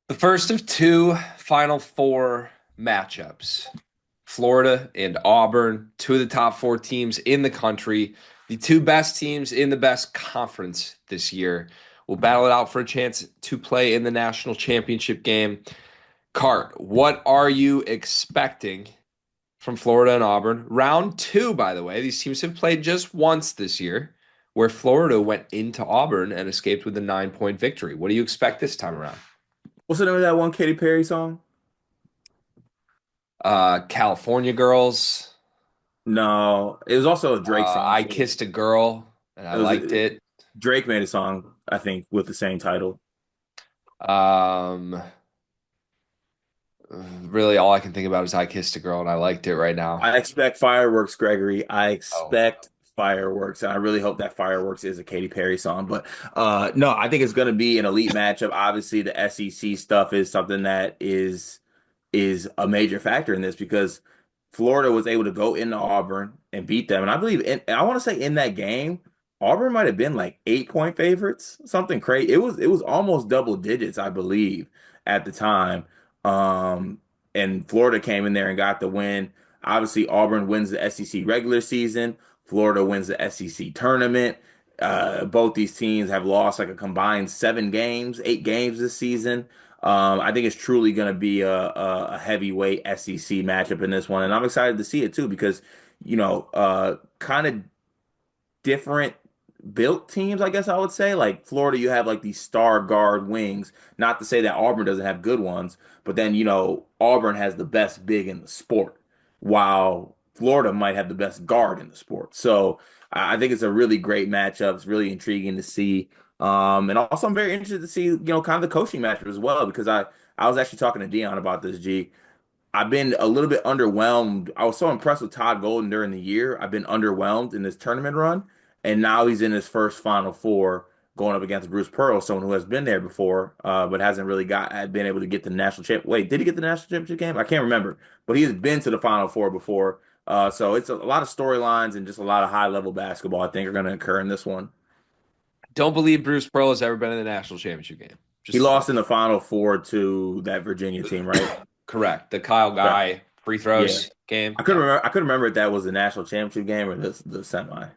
The first of two Final Four matchups. Florida and Auburn, two of the top four teams in the country, the two best teams in the best conference this year, will battle it out for a chance to play in the national championship game. Cart, what are you expecting from Florida and Auburn? Round two, by the way, these teams have played just once this year, where Florida went into Auburn and escaped with a 9-point victory. What do you expect this time around? What's the name of that one Katy Perry song? California Girls. No, it was also a Drake song I too. Kissed a Girl and I It was liked it. Drake made a song, I think, with the same title. Um, really, all I can think about is I Kissed a Girl and I liked it right now. I expect fireworks, Gregory. I Oh, expect fireworks, and I really hope that fireworks is a Katy Perry song. But no, I think it's going to be an elite matchup. Obviously, the SEC stuff is something that is a major factor in this because Florida was able to go into Auburn and beat them. And I believe I want to say in that game, Auburn might have been like 8-point favorites, something crazy. It was almost double digits, I believe, at the time. Um, and Florida came in there and got the win. Obviously, Auburn wins the SEC regular season. Florida wins the SEC tournament. Both these teams have lost like a combined 7 games, 8 games this season. I think it's truly going to be a heavyweight SEC matchup in this one, and I'm excited to see it too because, kind of different built teams, I guess I would say. Like Florida, you have like these star guard wings. Not to say that Auburn doesn't have good ones, but then, Auburn has the best big in the sport, while Florida might have the best guard in the sport. So I think it's a really great matchup. It's really intriguing to see. And also I'm very interested to see, kind of the coaching matchup as well, because I was actually talking to Dion about this, G. I've been a little bit underwhelmed. I was so impressed with Todd Golden during the year. I've been underwhelmed in this tournament run, and now he's in his first Final Four going up against Bruce Pearl, someone who has been there before, but hasn't really had been able to get the national champ. Wait, did he get the national championship game? I can't remember, but he has been to the Final Four before. So it's a lot of storylines and just a lot of high level basketball, I think, are going to occur in this one. don't believe Bruce Pearl has ever been in the national championship game. He Just lost in the Final Four to that Virginia team, right? correct. The Kyle Okay. Guy free Yeah. throws game. I couldn't Yeah. remember. I couldn't remember if that was the national championship game or the semis.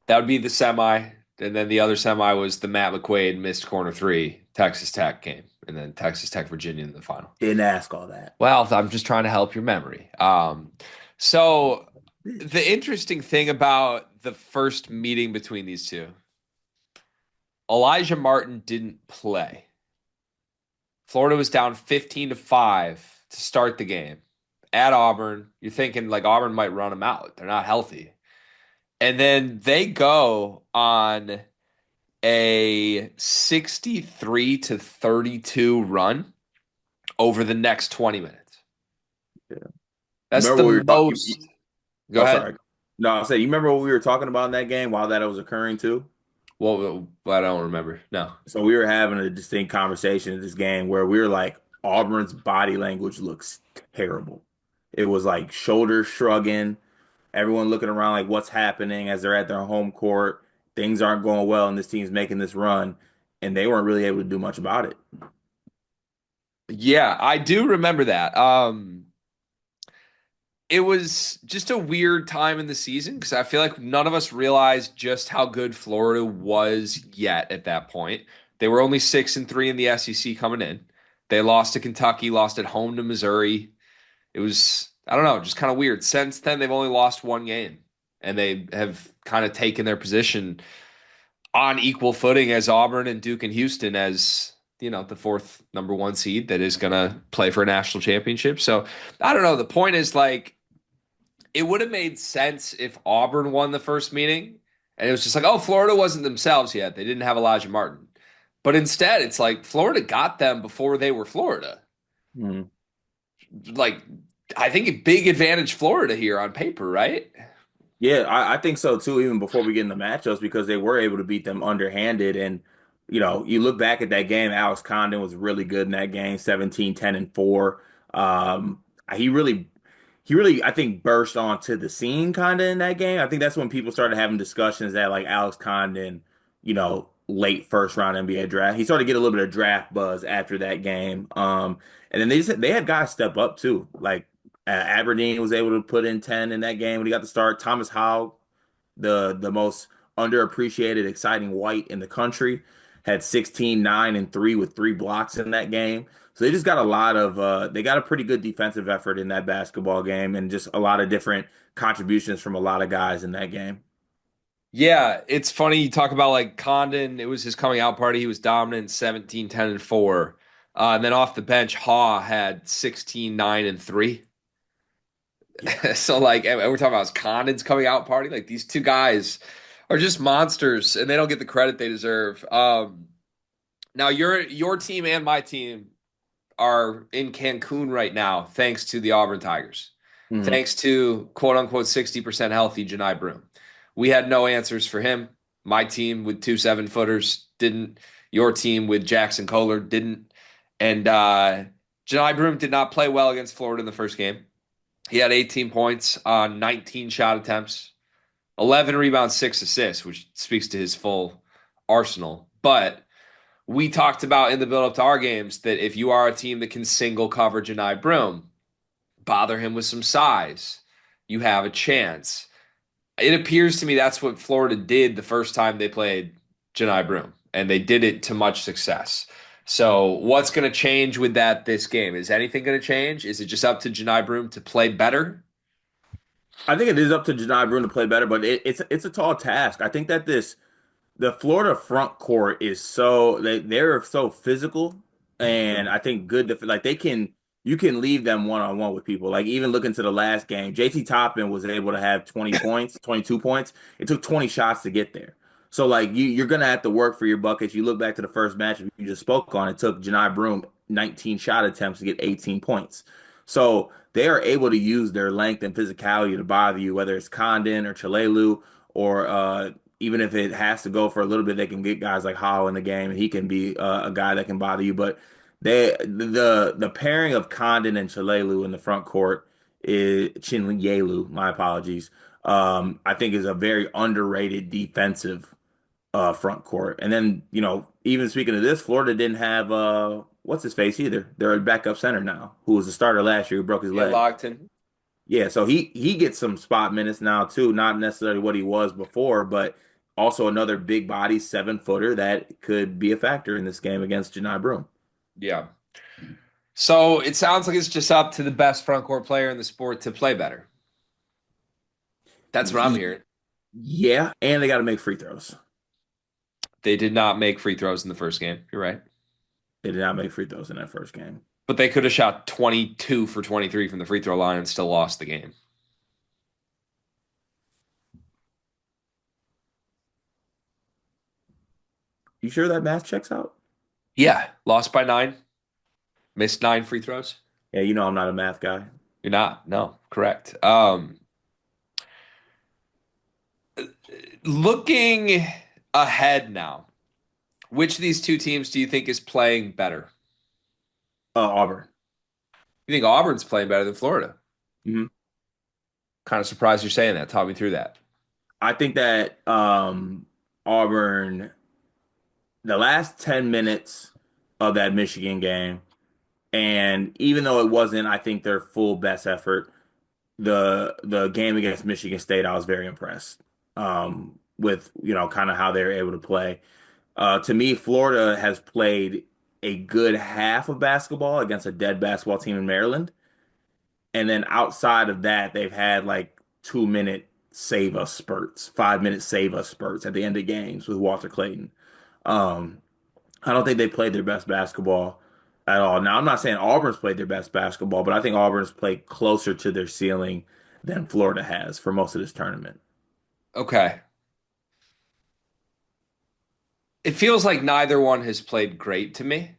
That would be the semi. And then the other semi was the Matt McQuaid missed corner three Texas Tech game. And then Texas Tech Virginia in the final. Didn't ask all that. Well, I'm just trying to help your memory. So the interesting thing about the first meeting between these two, Elijah Martin didn't play. Florida was down 15-5 to start the game at Auburn. You're thinking like Auburn might run them out. They're not healthy. And then they go on a 63-32 run over the next 20 minutes. Yeah. You That's remember what we the were talking? most. Go Oh, ahead. sorry. No, I said you remember what we were talking about in that game while that was occurring too. Well, I don't remember. No. So we were having a distinct conversation in this game where we were like, Auburn's body language looks terrible. It was like shoulders shrugging, everyone looking around like what's happening as they're at their home court. Things aren't going well, and this team's making this run, and they weren't really able to do much about it. Yeah, I do remember that. It was just a weird time in the season because I feel like none of us realized just how good Florida was yet at that point. They were only 6-3 in the SEC coming in. They lost to Kentucky, lost at home to Missouri. It was, I don't know, just kind of weird. Since then, they've only lost one game, and they have kind of taken their position on equal footing as Auburn and Duke and Houston as the fourth number one seed that is going to play for a national championship. So I don't know. The point is like it would have made sense if Auburn won the first meeting and it was just like, oh, Florida wasn't themselves yet. They didn't have Elijah Martin. But instead, it's like Florida got them before they were Florida. Mhm. Like, I think a big advantage Florida here on paper, right? Yeah, I think so too, even before we get in the matchups, because they were able to beat them underhanded. And, you look back at that game, Alex Condon was really good in that game, 17, 10, and 4. Um, he really, I think, burst onto the scene kind of in that game. I think that's when people started having discussions that like Alex Condon, late first round NBA draft. He started to get a little bit of draft buzz after that game. And then they had guys step up too. Like Aberdeen was able to put in 10 in that game when he got the start. Thomas Howell, the most underappreciated, exciting white in the country, had 16, 9, and 3 with 3 blocks in that game. So they just got a lot of they got a pretty good defensive effort in that basketball game and just a lot of different contributions from a lot of guys in that game. Yeah, it's funny you talk about like Condon. It was his coming out party. He was dominant 17, 10, and 4. And then off the bench, Haw had 16, 9, and 3. Yeah. So like and we're talking about his Condon's coming out party. Like these two guys are just monsters and they don't get the credit they deserve. Now your team and my team are in Cancun right now, thanks to the Auburn Tigers, Hmm. thanks to quote unquote 60% healthy Janai Broome. We had no answers for him. My team with 2 7-footers didn't. Your team with Jackson Kohler didn't. And Janai Broome did not play well against Florida in the first game. He had 18 points on 19 shot attempts, 11 rebounds, 6 assists, which speaks to his full arsenal. But we talked about in the build up to our games that if you are a team that can single cover Janai Broome, bother him with some size, you have a chance. It appears to me that's what Florida did the first time they played Janai Broome, and they did it to much success. So, what's going to change with that this game? Is anything going to change? Is it just up to Janai Broome to play better? I think it is up to Janai Bruin to play better, but it's a tall task. I think that this the Florida front court is they're so physical, and I think good like they can you can leave them one on one with people. Like even looking to the last game, JT Toppin was able to have 20 points, 22 points. It took 20 shots to get there. So like you're gonna have to work for your buckets. You look back to the first match you just spoke on. It took Janai Broome 19 shot attempts to get 18 points. So they are able to use their length and physicality to bother you, whether it's Condon or Chalelu or even if it has to go for a little bit, they can get guys like Howe in the game, and he can be a guy that can bother you. But the pairing of Condon and Chalelu in the front court is Chinyelu, my apologies. I think is a very underrated defensive front court. And then even speaking of this, Florida didn't have what's his face either. They're a backup center now, who was a starter last year who broke his Yeah, leg. Logton. Yeah, so he gets some spot minutes now too, not necessarily what he was before, but also another big body 7-footer that could be a factor in this game against Janai Broome. Yeah. So it sounds like it's just up to the best front court player in the sport to play better. That's what I'm Ye- hearing. Yeah, and they got to make free throws. They did not make free throws in the first game. You're right. They did not make free throws in that first game. But they could have shot 22 for 23 from the free throw line and still lost the game. You sure that math checks out? Yeah, lost by 9, missed 9 free throws. Yeah, I'm not a math guy. You're not. No, correct. Looking ahead now, which of these two teams do you think is playing better? Auburn. You think Auburn's playing better than Florida? Hmm. Kind of surprised you're saying that. Talk me through that. I think that Auburn, the last 10 minutes of that Michigan game, and even though it wasn't, I think their full best effort, the game against Michigan State, I was very impressed with kind of how they were able to play. To me, Florida has played a good half of basketball against a dead basketball team in Maryland, and then outside of that, they've had like 2 minute save us spurts, 5 minute save us spurts at the end of games with Walter Clayton. Um, I don't think they played their best basketball at all. Now, I'm not saying Auburn's played their best basketball, but I think Auburn's played closer to their ceiling than Florida has for most of this tournament. Okay. It feels like neither one has played great to me,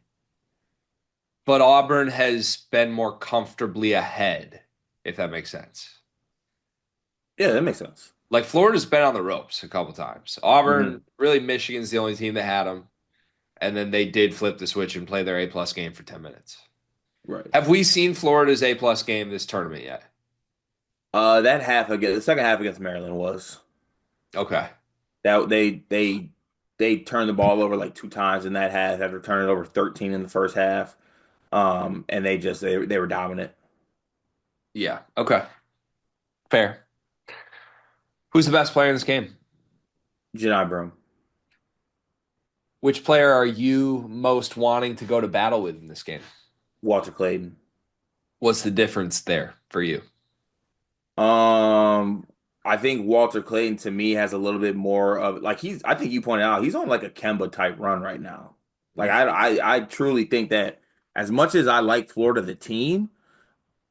but Auburn has been more comfortably ahead, if that makes sense. Yeah, that makes sense. Like Florida's been on the ropes a couple times. Hmm. Auburn, really, Michigan's the only team that had them. And then they did flip the switch and play their A plus game for 10 minutes. Right. Have we seen Florida's A plus game this tournament yet? That half against the second half against Maryland was Okay. that they they turned the ball over like two times in that half after turning it over 13 in the first half. And they were dominant. Yeah. Okay. Fair. Who's the best player in this game? Janai Broom, Which player are you most wanting to go to battle with in this game? Walter Clayton. What's the difference there for you? Um, I think Walter Clayton to me has a little bit more of like I think you pointed out he's on like a Kemba type run right now. Like I truly think that as much as I like Florida the team,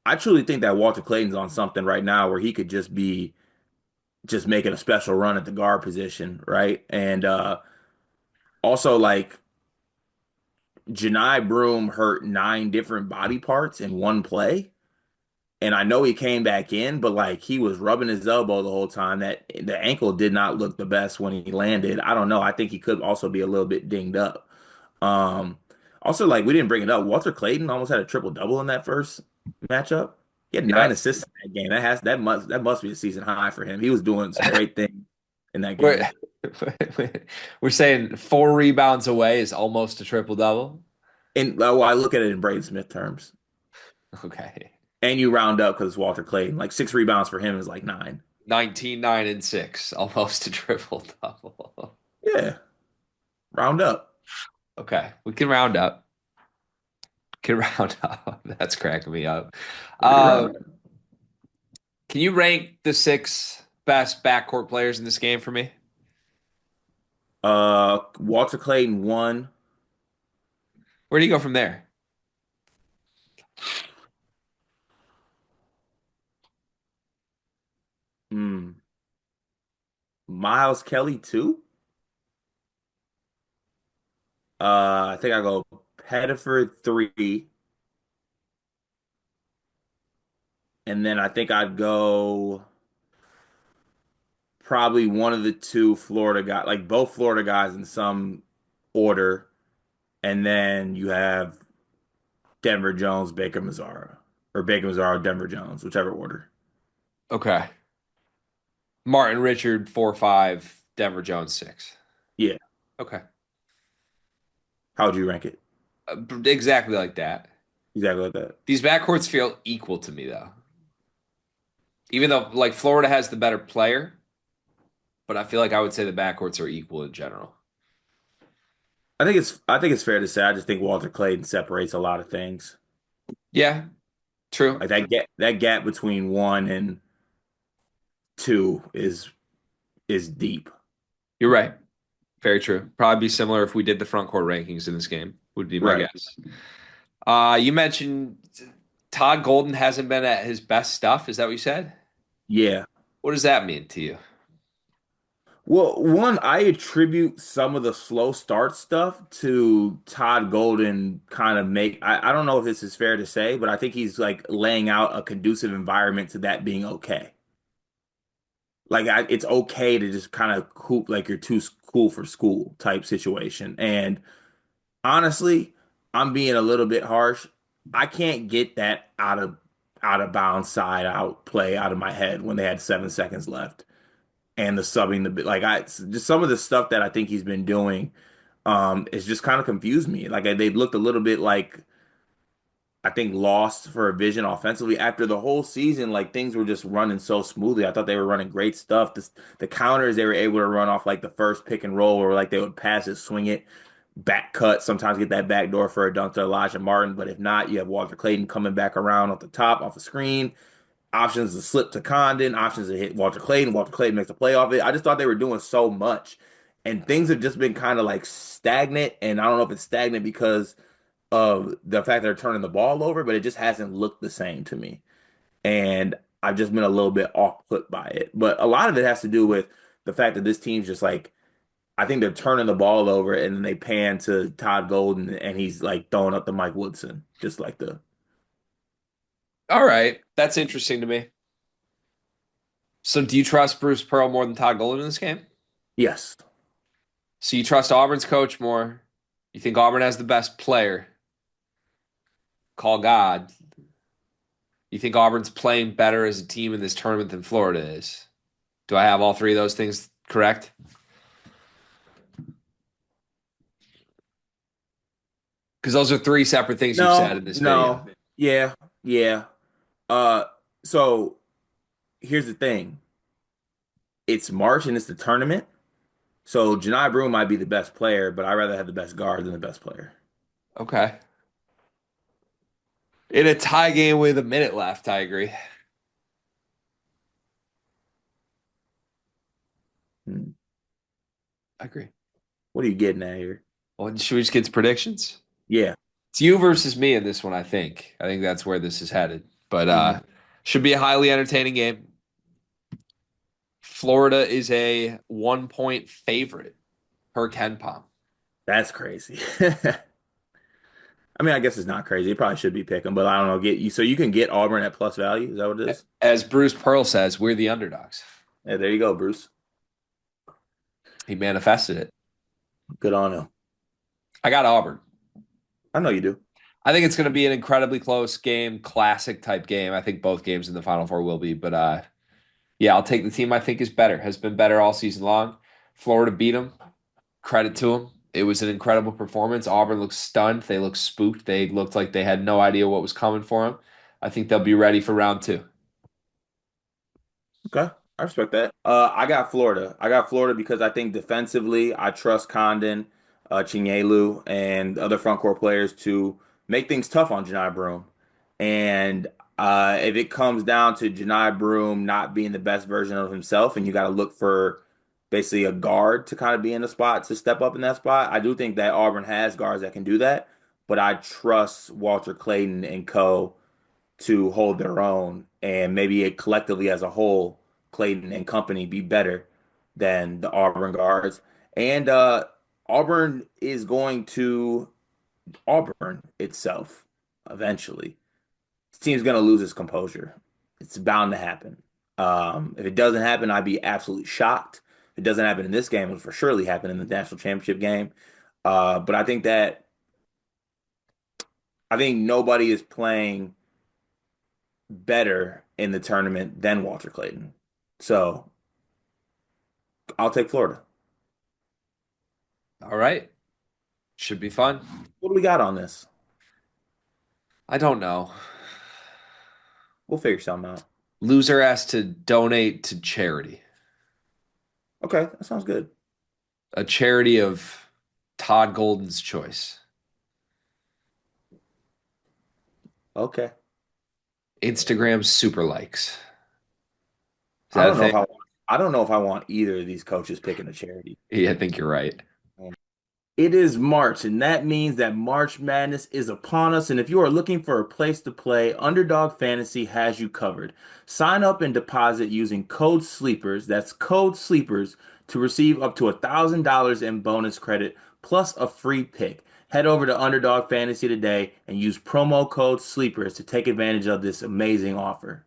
I truly think that Walter Clayton's on something right now where he could just be just making a special run at the guard position, right? And also like Janai Broom hurt nine different body parts in one play. And I know he came back in, but like he was rubbing his elbow the whole time. That the ankle did not look the best when he landed. I don't know. I think he could also be a little bit dinged up. Um, Also like we didn't bring it up. Walter Clayton almost had a triple double in that first matchup. He had Yeah. 9 assists in that game. That must be a season high for him. He was doing some great things in that We're game. we're saying 4 rebounds away is almost a triple double. And well, I look at it in Braden Smith terms. Okay. And you round up because it's Walter Clayton. Like 6 rebounds for him is like nine. 19, 9, and 6. Almost a triple double. Yeah, round up. Okay. We can round up. Can round up. That's cracking me up. We can Uh, round up. can you rank the six best backcourt players in this game for me? Walter Clayton one. Where do you go from there? Hmm. Miles Kelly two. I think I go Pettiford three, and then I think I'd go probably one of the two Florida guys, like both Florida guys in some order, and then you have Denver Jones, Baker Mazara, or Baker Mazara, Denver Jones, whichever order. Okay. Martin Richard, 4, 5. Denver Jones, 6. Yeah. Okay. How would you rank it? Exactly like that. Exactly like that. These backcourts feel equal to me, though. Even though, like, Florida has the better player, but I feel like I would say the backcourts are equal in general. I think it's fair to say I just think Walter Clayton separates a lot of things. Yeah, true. Like that gap between one and two is deep. You're right. Very true. Probably be similar if we did the front court rankings in this game, would be my Right. guess. You mentioned Todd Golden hasn't been at his best stuff. Is that what you said? Yeah. What does that mean to you? Well, one, I attribute some of the slow start stuff to Todd Golden kind of I don't know if this is fair to say, but I think he's like laying out a conducive environment to that being okay. It's okay to just kind of hoop like you're too cool for school type situation. And honestly, I'm being a little bit harsh. I can't get that out of bounds side out play out of my head when they had 7 seconds left and the subbing the like I just some of the stuff that I think he's been doing is just kind of confused me. They looked a little bit like I think lost for a vision offensively after the whole season. Like things were just running so smoothly. I thought they were running great stuff. The counters they were able to run off like the first pick and roll, or like they would pass it, swing it, back cut, sometimes get that back door for a dunk to Elijah Martin. But if not, you have Walter Clayton coming back around off the top, off the screen. Options to slip to Condon, options to hit Walter Clayton. Walter Clayton makes a play off it. I just thought they were doing so much. And things have just been kind of like stagnant. And I don't know if it's stagnant because of the fact they're turning the ball over, but it just hasn't looked the same to me. And I've just been a little bit off put by it. But a lot of it has to do with the fact that this team's just like, I think they're turning the ball over and then they pan to Todd Golden and he's like throwing up the Mike Woodson, just like the, All right. That's interesting to me. So do you trust Bruce Pearl more than Todd Golden in this game? yes. So you trust Auburn's coach more. You think Auburn has the best player. Call God. You think Auburn's playing better as a team in this tournament than Florida is. Do I have all three of those things correct? Because those are three separate things you've said No, in this video. no, yeah, yeah. Uh, so here's the thing. It's March and it's the tournament. So Janai Broome might be the best player, but I'd rather have the best guard than the best player. Okay. In a tie game with a minute left, I agree. Hmm. I agree. What are you getting at here? Well, should we just get to predictions? Yeah. It's you versus me in this one, I think. I think that's where this is headed. But Mhm. should be a highly entertaining game. Florida is a 1 point favorite per Ken Palm. That's crazy. I mean, I guess it's not crazy. It probably should be picking, but I don't know. Get you so you can get Auburn at plus value. Is that what it is? As Bruce Pearl says, we're the underdogs. Yeah, there you go, Bruce. He manifested it. Good on him. I got Auburn. I know you do. I think it's going to be an incredibly close game, classic type game. I think both games in the Final Four will be, but yeah, I'll take the team I think is better, has been better all season long. Florida beat them. Credit to them. It was an incredible performance. Auburn looked stunned. They looked spooked. They looked like they had no idea what was coming for them. I think they'll be ready for round two. Okay, I respect that. I got Florida. I got Florida because I think defensively, I trust Condon, Chinyelu, and other front court players to make things tough on Janai Broome. And if it comes down to Janai Broome not being the best version of himself, and you got to look for basically a guard to kind of be in the spot to step up in that spot, I do think that Auburn has guards that can do that. But I trust Walter Clayton and co to hold their own and maybe it collectively as a whole, Clayton and company be better than the Auburn guards. And Auburn is going to Auburn itself eventually. This team's going to lose its composure. It's bound to happen. If it doesn't happen, I'd be absolutely shocked. If it doesn't happen in this game, it'll for surely happen in the national championship game. But I think nobody is playing better in the tournament than Walter Clayton. So I'll take Florida. All right. Should be fun. What do we got on this? I don't know. We'll figure something out. Loser has to donate to charity, Okay, that sounds good. a charity of Todd Golden's choice. Okay. Instagram super likes. Is I that a don't know thing? if I want, I don't know if I want either of these coaches picking a charity. Yeah, I think you're right. It is March, and that means that March Madness is upon us. And if you are looking for a place to play, Underdog Fantasy has you covered. Sign up and deposit using code SLEEPERS, that's code SLEEPERS, to receive up to $1,000 in bonus credit plus a free pick. Head over to Underdog Fantasy today and use promo code SLEEPERS to take advantage of this amazing offer.